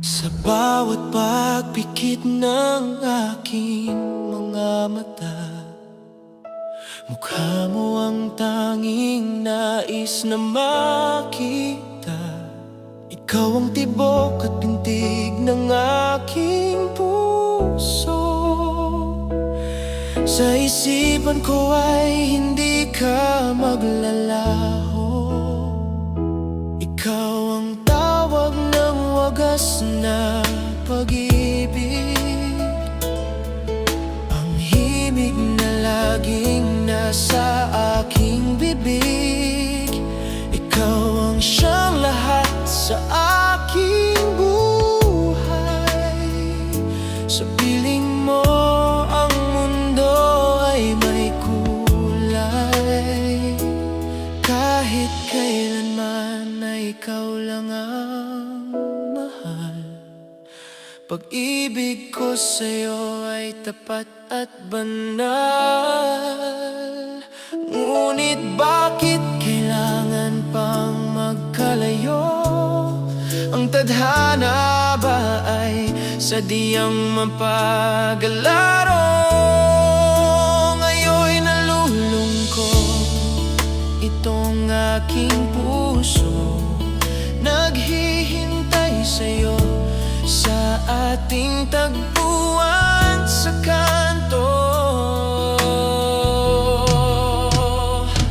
Sa bawat pagpikit ng aking mga mata, mukha mo ang tanging nais na makita. Ikaw ang tibok at pintig ng aking puso. Sa isipan ko ay hindi ka maglalaho. Ikaw ang tawag ng wagas na pag-ibig, ang himig na laging nasa aking bibig. Ikaw ang siyang lahat sa aking buhay. Sa piling mo ang mundo ay may kulay. Kahit kailanman ay ikaw lang ang mahal. Pag-ibig ko sa'yo ay tapat at banal. Ngunit bakit kailangan pang magkalayo? Ang tadhana ba ay sadyang mapagalaro? Ngayon'y nalulungkot itong aking puso, naghihintay sa'yo sa ating tagpuan sa kanto.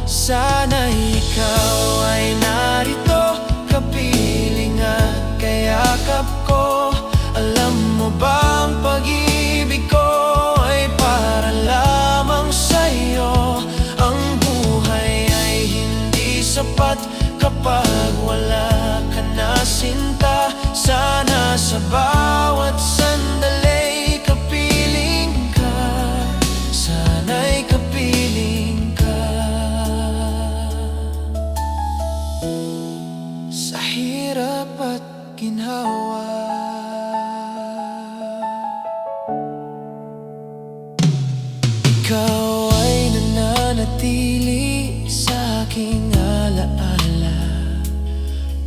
Sana'y ikaw ay narito, kapiling at kayakap ko. Alam mo ba ang pag-ibig ko ay para lamang sa'yo? Ang buhay ay hindi sapat kapag wala ka na, sinta. Sana sa bawat sandali kapiling ka, sana'y kapiling ka. Sa hirap at ginhawa, ikaw ay nananatili sa aking alaala.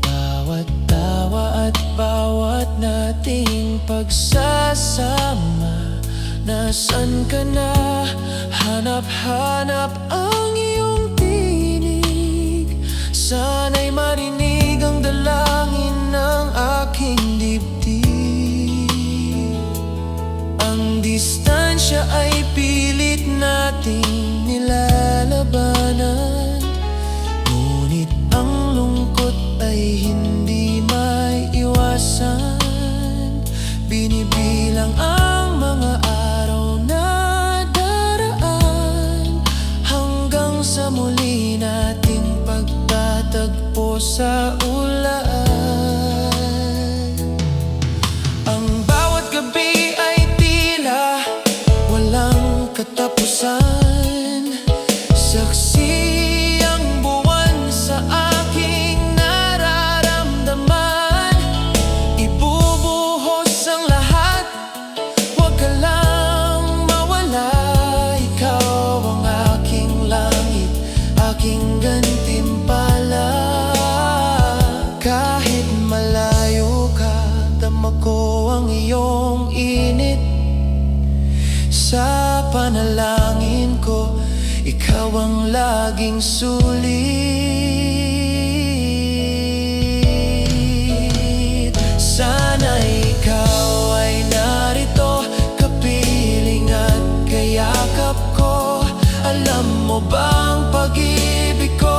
Bawat tawa at bawat nating pagsasama, nasan ka na? Hanap-hanap ang iyong tinig. Sana'y marinig ang dalangin ng aking dibdib. Ang distansya ay pilit nating nilalabanan, ngunit ang lungkot ay hindi maiwasan. Binibilang ang mga araw na daraan, hanggang sa muli nating pagtatagpo sa ulan. Ang bawat gabi ay tila walang katapusan. Saksi ang buwan sa aking nararamdaman. Ibubuhos ang lahat, huwag ka lang mawala. Ikaw ang aking langit, aking gantimpala. Kahit malayo ka, dama ko ang iyong init. Sa panalangin ko, ikaw ang laging sulit. Sana ikaw ay narito, kapiling at kayakap ko. Alam mo ba ang pag-ibig ko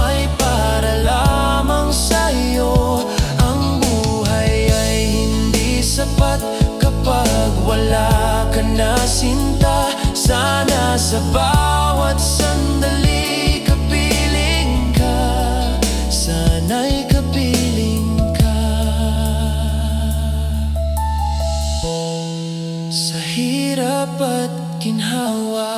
ay para lamang sa'yo? Ang buhay ay hindi sapat kapag wala ka na, sinta. Sana sa bawat sandali kapiling ka, sana'y kapiling ka. Sa hirap at ginhawa,